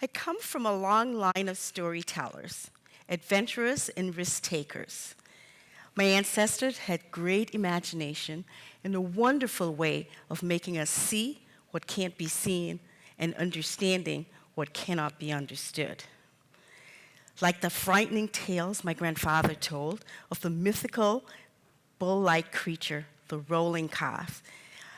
I come from a long line of storytellers, adventurers and risk takers. My ancestors had great imagination and a wonderful way of making us see what can't be seen and understanding what cannot be understood. Like the frightening tales my grandfather told of the mythical bull-like creature, the rolling calf,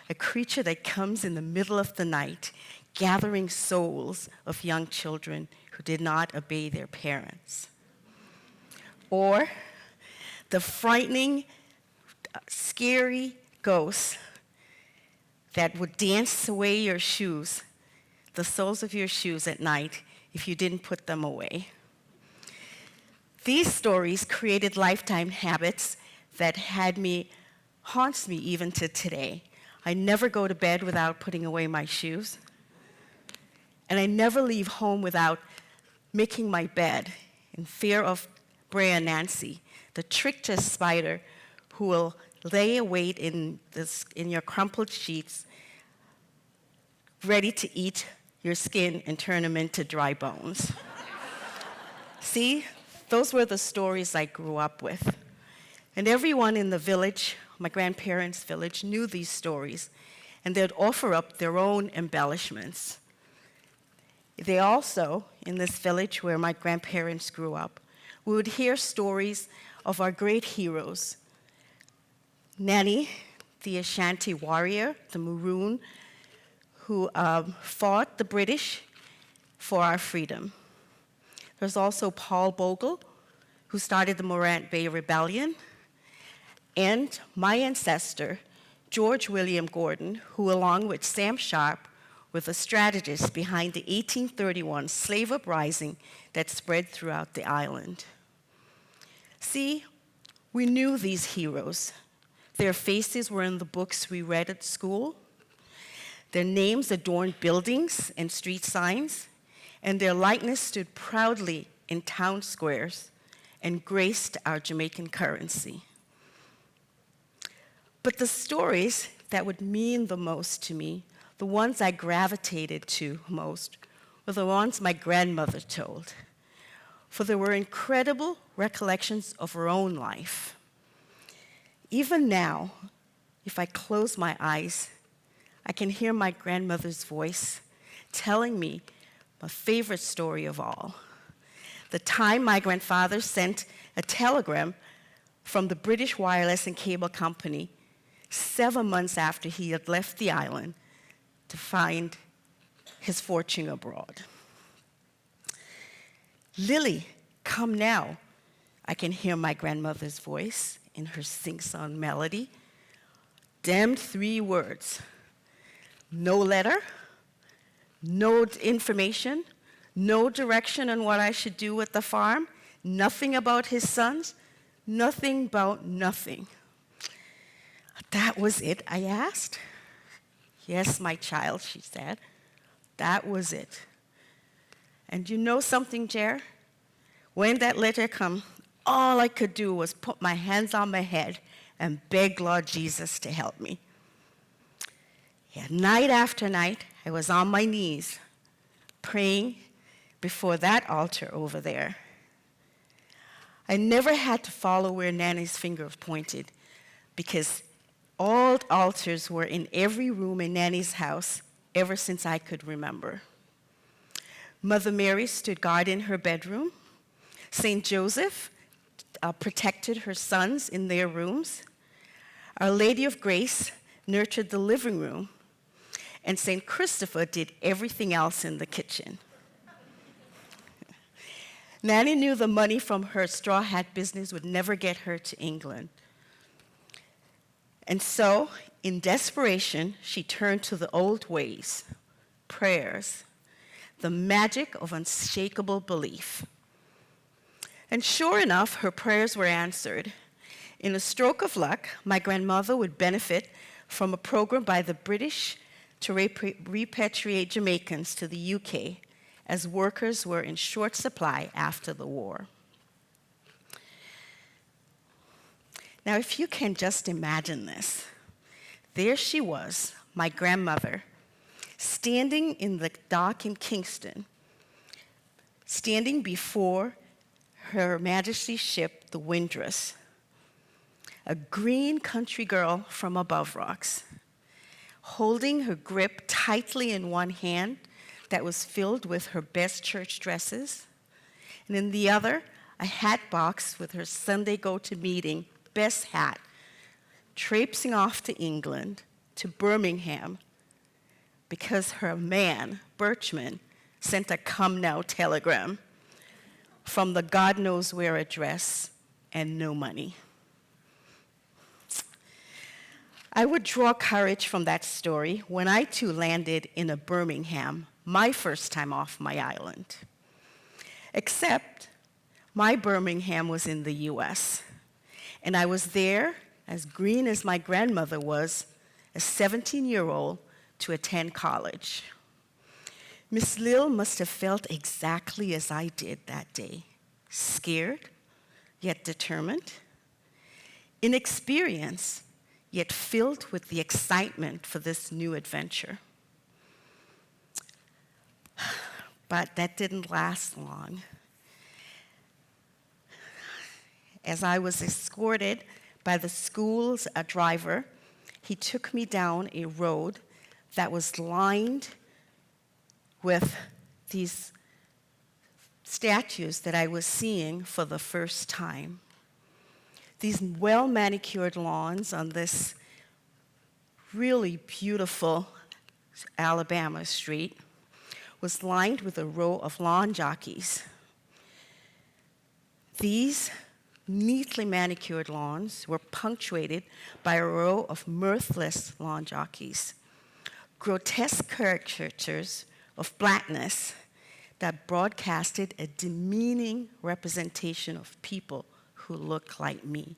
a creature that comes in the middle of the night, gathering souls of young children who did not obey their parents. Or the frightening, scary ghosts that would dance away your shoes, the soles of your shoes at night, if you didn't put them away. These stories created lifetime habits that haunts me even to today. I never go to bed without putting away my shoes. And I never leave home without making my bed in fear of Brea Nancy, the trickster spider who will lay a weight in your crumpled sheets, ready to eat your skin and turn them into dry bones. See, those were the stories I grew up with. And everyone in the village, my grandparents' village, knew these stories, and they'd offer up their own embellishments. They also, in this village where my grandparents grew up, we would hear stories of our great heroes. Nanny, the Ashanti warrior, the Maroon, who fought the British for our freedom. There's also Paul Bogle, who started the Morant Bay Rebellion, and my ancestor, George William Gordon, who along with Sam Sharp were the strategists behind the 1831 slave uprising that spread throughout the island. See, we knew these heroes. Their faces were in the books we read at school. Their names adorned buildings and street signs, and their likeness stood proudly in town squares and graced our Jamaican currency. But the stories that would mean the most to me, the ones I gravitated to most, were the ones my grandmother told. For there were incredible recollections of her own life. Even now, if I close my eyes, I can hear my grandmother's voice telling me my favorite story of all. The time my grandfather sent a telegram from the British Wireless and Cable Company 7 months after he had left the island to find his fortune abroad. Lily, come now. I can hear my grandmother's voice in her sing-song melody. Damn 3 words. No letter, no information, no direction on what I should do with the farm, nothing about his sons, nothing about nothing. That was it, I asked. Yes, my child, she said. That was it. And you know something, Jer? When that letter came, all I could do was put my hands on my head and beg Lord Jesus to help me. Yeah, night after night, I was on my knees praying before that altar over there. I never had to follow where Nanny's finger pointed because all altars were in every room in Nanny's house ever since I could remember. Mother Mary stood guard in her bedroom. St. Joseph protected her sons in their rooms. Our Lady of Grace nurtured the living room. And St. Christopher did everything else in the kitchen. Nanny knew the money from her straw hat business would never get her to England. And so, in desperation, she turned to the old ways, prayers, the magic of unshakable belief. And sure enough, her prayers were answered. In a stroke of luck, my grandmother would benefit from a program by the British to repatriate Jamaicans to the UK, as workers were in short supply after the war. Now, if you can just imagine this, there she was, my grandmother, standing in the dock in Kingston, standing before Her Majesty's ship, the Windress, a green country girl from above rocks, holding her grip tightly in one hand that was filled with her best church dresses, and in the other, a hat box with her Sunday go-to-meeting best hat, traipsing off to England, to Birmingham, because her man, Birchman, sent a come now telegram from the God knows where address and no money. I would draw courage from that story when I too landed in a Birmingham, my first time off my island. Except my Birmingham was in the US, and I was there, as green as my grandmother was, a 17-year-old to attend college. Miss Lill must have felt exactly as I did that day, scared, yet determined, inexperienced, yet filled with the excitement for this new adventure. But that didn't last long. As I was escorted by the school's driver, he took me down a road that was lined with these statues that I was seeing for the first time. These well-manicured lawns on this really beautiful Alabama street was lined with a row of lawn jockeys. These neatly manicured lawns were punctuated by a row of mirthless lawn jockeys, grotesque caricatures of blackness that broadcasted a demeaning representation of people who looked like me.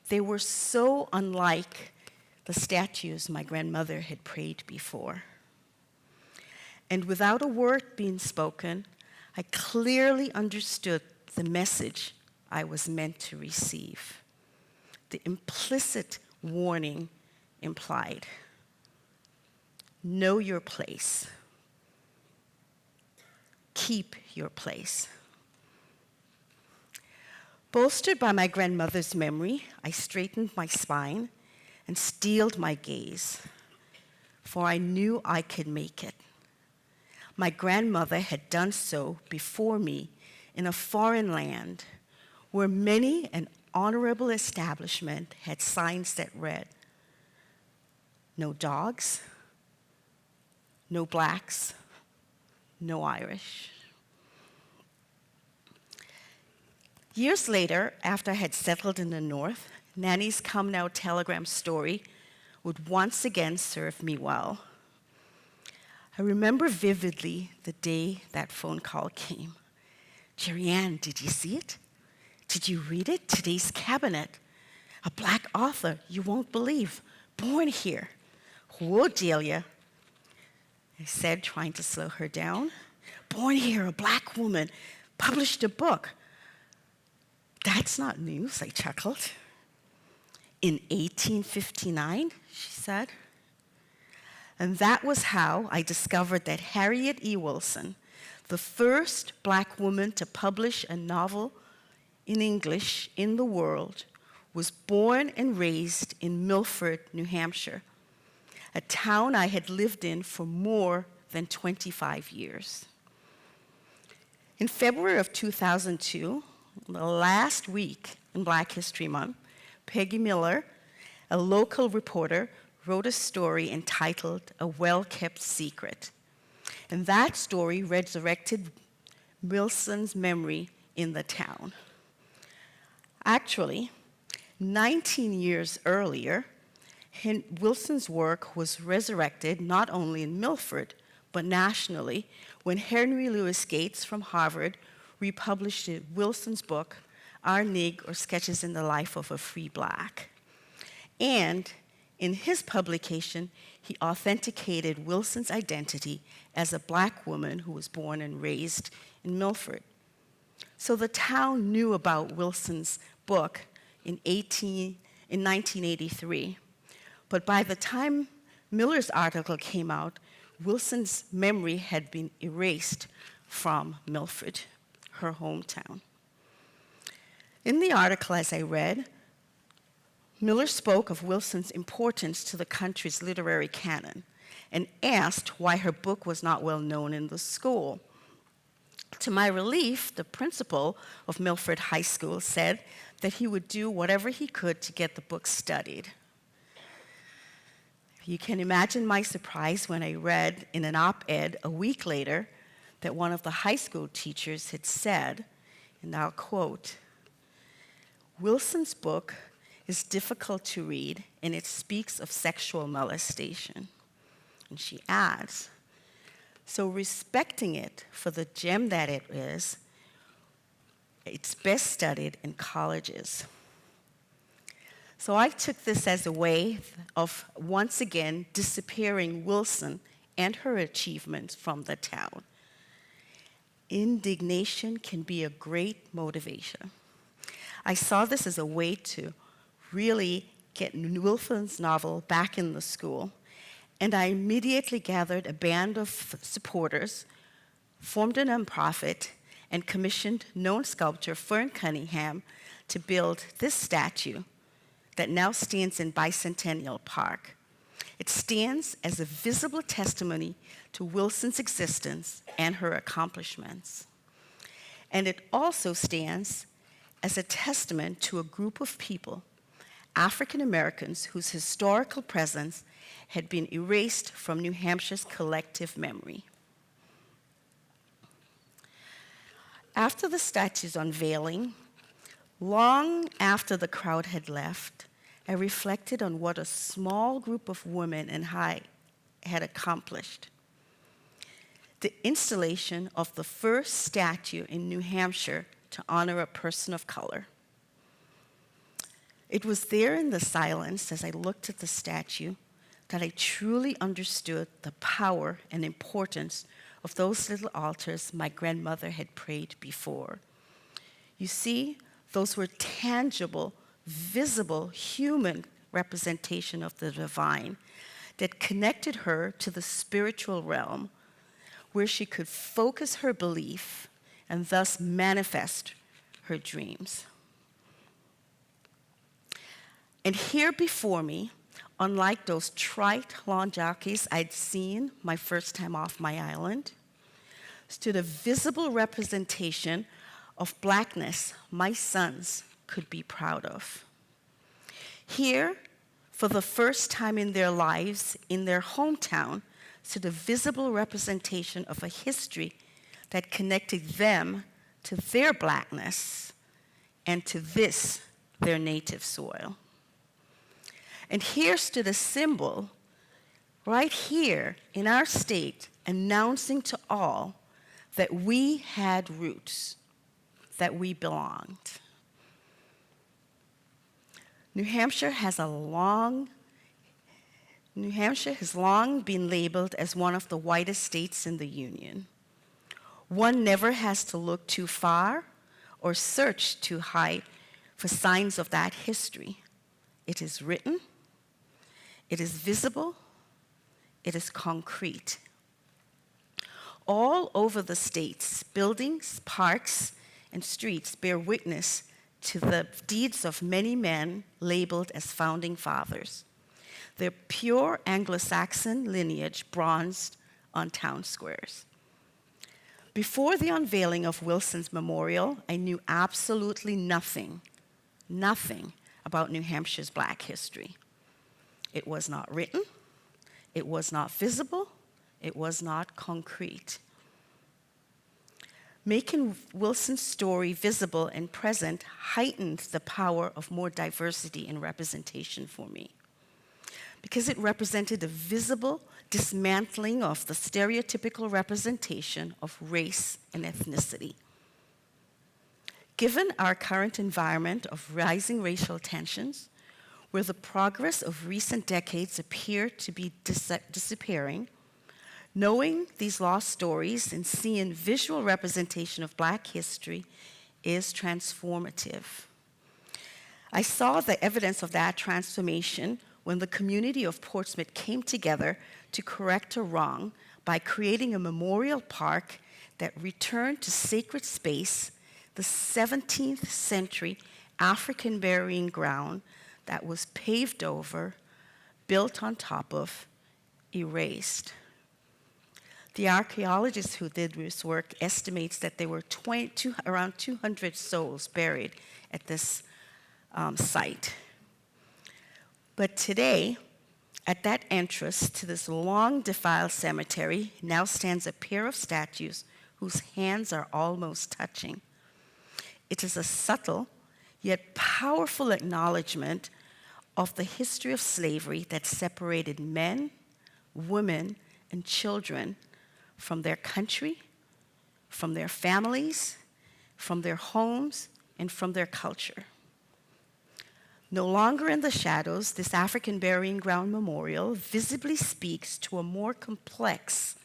They were so unlike the statues my grandmother had prayed before. And without a word being spoken, I clearly understood the message I was meant to receive. The implicit warning implied: know your place. Keep your place. Bolstered by my grandmother's memory, I straightened my spine and steeled my gaze, for I knew I could make it. My grandmother had done so before me in a foreign land where many an honorable establishment had signs that read, "No dogs, no blacks, no Irish." Years later, after I had settled in the North, Nanny's come now telegram story would once again serve me well. I remember vividly the day that phone call came. "JerriAnne, did you see it? Did you read it? Today's cabinet. A black author you won't believe, born here." "Whoa, Delia," I said, trying to slow her down. "Born here, a black woman, published a book." "That's not news," I chuckled. "In 1859, she said. And that was how I discovered that Harriet E. Wilson, the first black woman to publish a novel in English in the world, was born and raised in Milford, New Hampshire, a town I had lived in for more than 25 years. In February of 2002, the last week in Black History Month, Peggy Miller, a local reporter, wrote a story entitled "A Well-Kept Secret." And that story resurrected Wilson's memory in the town. Actually, 19 years earlier, Wilson's work was resurrected not only in Milford, but nationally, when Henry Louis Gates from Harvard republished Wilson's book, Our Nig, or Sketches in the Life of a Free Black. And in his publication, he authenticated Wilson's identity as a black woman who was born and raised in Milford. So the town knew about Wilson's book in 1983. But by the time Miller's article came out, Wilson's memory had been erased from Milford, her hometown. In the article, as I read, Miller spoke of Wilson's importance to the country's literary canon and asked why her book was not well known in the school. To my relief, the principal of Milford High School said that he would do whatever he could to get the book studied. You can imagine my surprise when I read in an op-ed a week later that one of the high school teachers had said, and I'll quote, "Wilson's book is difficult to read and it speaks of sexual molestation." And she adds, "So respecting it for the gem that it is, it's best studied in colleges." So I took this as a way of once again disappearing Wilson and her achievements from the town. Indignation can be a great motivation. I saw this as a way to really get Wilson's novel back in the school, and I immediately gathered a band of supporters, formed a nonprofit, and commissioned known sculptor Fern Cunningham to build this statue that now stands in Bicentennial Park. It stands as a visible testimony to Wilson's existence and her accomplishments. And it also stands as a testament to a group of people, African Americans, whose historical presence had been erased from New Hampshire's collective memory. After the statue's unveiling, long after the crowd had left, I reflected on what a small group of women and I had accomplished. The installation of the first statue in New Hampshire to honor a person of color. It was there in the silence as I looked at the statue that I truly understood the power and importance of those little altars my grandmother had prayed before. You see, those were tangible, visible, human representation of the divine that connected her to the spiritual realm where she could focus her belief and thus manifest her dreams. And here before me, unlike those trite lawn jockeys I'd seen my first time off my island, stood a visible representation of blackness my sons could be proud of. Here, for the first time in their lives, in their hometown, stood a visible representation of a history that connected them to their blackness and to this, their native soil. And here stood a symbol right here in our state announcing to all that we had roots, that we belonged. New Hampshire has long been labeled as one of the whitest states in the Union. One never has to look too far or search too high for signs of that history. It is written, it is visible, it is concrete. All over the states, buildings, parks, and streets bear witness to the deeds of many men labeled as founding fathers. Their pure Anglo-Saxon lineage bronzed on town squares. Before the unveiling of Wilson's memorial, I knew absolutely nothing about New Hampshire's Black history. It was not written, it was not visible, it was not concrete. Making Wilson's story visible and present heightened the power of more diversity and representation for me, because it represented a visible dismantling of the stereotypical representation of race and ethnicity. Given our current environment of rising racial tensions, where the progress of recent decades appear to be disappearing, knowing these lost stories and seeing visual representation of Black history is transformative. I saw the evidence of that transformation when the community of Portsmouth came together to correct a wrong by creating a memorial park that returned to sacred space the 17th century African burying ground that was paved over, built on top of, erased. The archaeologist who did this work estimates that there were around 200 souls buried at this site. But today, at that entrance to this long defiled cemetery now stands a pair of statues whose hands are almost touching. It is a subtle yet powerful acknowledgement of the history of slavery that separated men, women, and children from their country, from their families, from their homes, and from their culture. No longer in the shadows, this African burying ground memorial visibly speaks to a more complex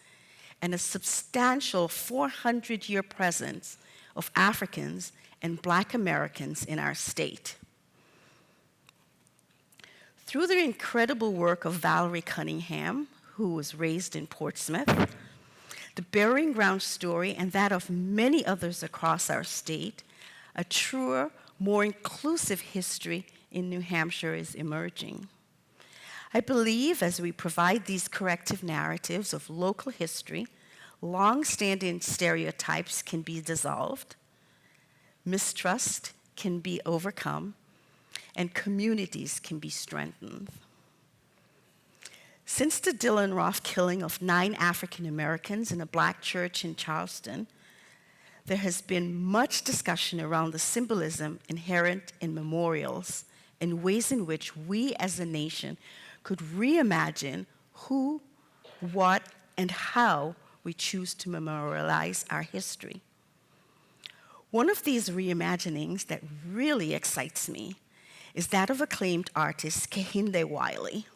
and a substantial 400-year presence of Africans and Black Americans in our state. Through the incredible work of Valerie Cunningham, who was raised in Portsmouth, the burying ground story, and that of many others across our state, a truer, more inclusive history in New Hampshire is emerging. I believe as we provide these corrective narratives of local history, long-standing stereotypes can be dissolved, mistrust can be overcome, and communities can be strengthened. Since the Dylan Roth killing of 9 African Americans in a Black church in Charleston, there has been much discussion around the symbolism inherent in memorials and ways in which we as a nation could reimagine who, what, and how we choose to memorialize our history. One of these reimaginings that really excites me is that of acclaimed artist Kehinde Wiley.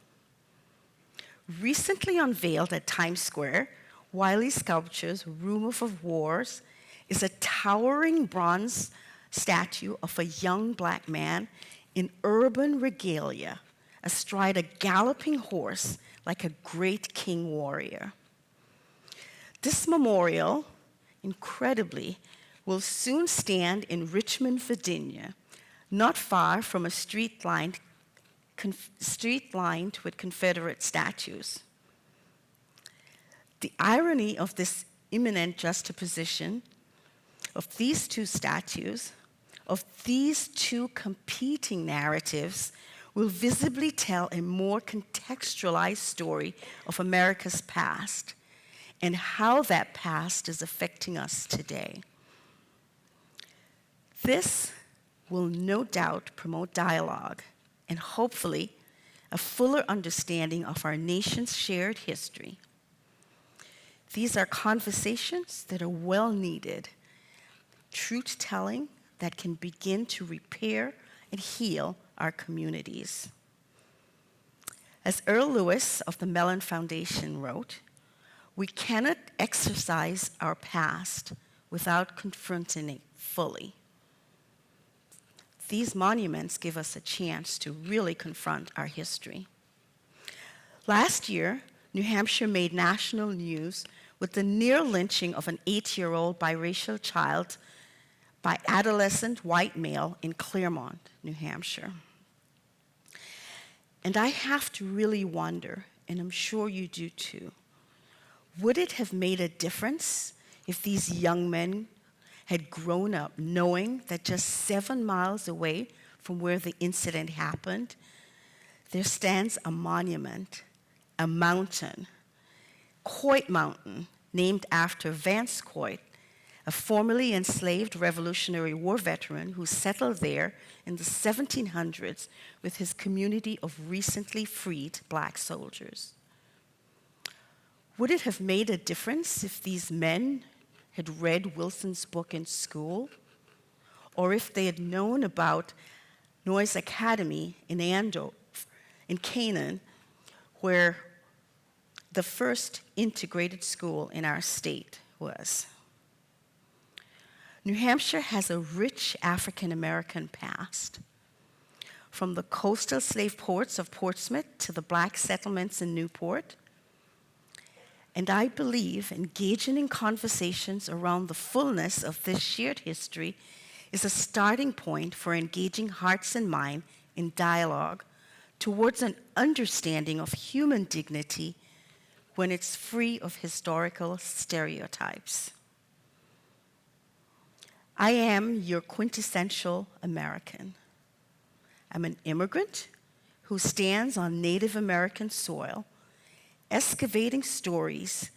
Recently unveiled at Times Square, Wiley's sculpture's Room of Wars is a towering bronze statue of a young Black man in urban regalia, astride a galloping horse like a great king warrior. This memorial, incredibly, will soon stand in Richmond, Virginia, not far from a street lined with Confederate statues. The irony of this imminent juxtaposition of these two statues, of these two competing narratives, will visibly tell a more contextualized story of America's past and how that past is affecting us today. This will no doubt promote dialogue and hopefully a fuller understanding of our nation's shared history. These are conversations that are well needed, truth-telling that can begin to repair and heal our communities. As Earl Lewis of the Mellon Foundation wrote, we cannot exercise our past without confronting it fully. These monuments give us a chance to really confront our history. Last year, New Hampshire made national news with the near lynching of an 8-year-old biracial child by adolescent white male in Claremont, New Hampshire. And I have to really wonder, and I'm sure you do too, would it have made a difference if these young men had grown up knowing that just 7 miles away from where the incident happened, there stands a monument, a mountain, Coit Mountain, named after Vance Coit, a formerly enslaved Revolutionary War veteran who settled there in the 1700s with his community of recently freed Black soldiers. Would it have made a difference if these men had read Wilson's book in school, or if they had known about Noyes Academy in Andover, in Canaan, where the first integrated school in our state was? New Hampshire has a rich African-American past. From the coastal slave ports of Portsmouth to the Black settlements in Newport, And I believe engaging in conversations around the fullness of this shared history is a starting point for engaging hearts and minds in dialogue towards an understanding of human dignity when it's free of historical stereotypes. I am your quintessential American. I'm an immigrant who stands on Native American soil, excavating stories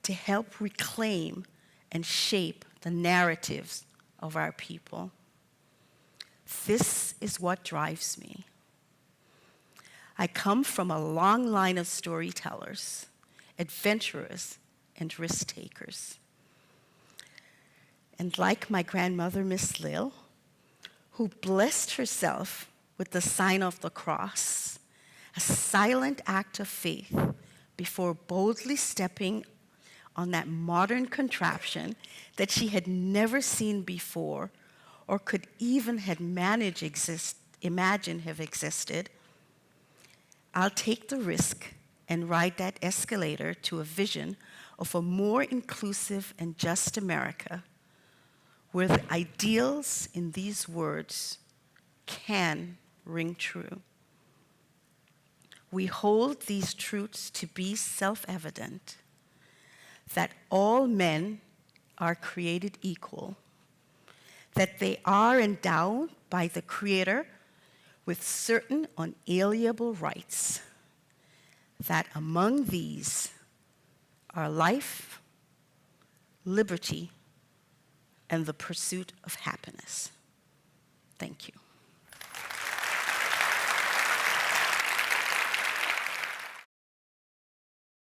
to help reclaim and shape the narratives of our people. This is what drives me. I come from a long line of storytellers, adventurers, and risk takers. And like my grandmother, Miss Lil, who blessed herself with the sign of the cross, a silent act of faith before boldly stepping on that modern contraption that she had never seen before or could even have imagined have existed. I'll take the risk and ride that escalator to a vision of a more inclusive and just America, where the ideals in these words can ring true. We hold these truths to be self-evident, that all men are created equal, that they are endowed by the Creator with certain unalienable rights, that among these are life, liberty, and the pursuit of happiness. Thank you.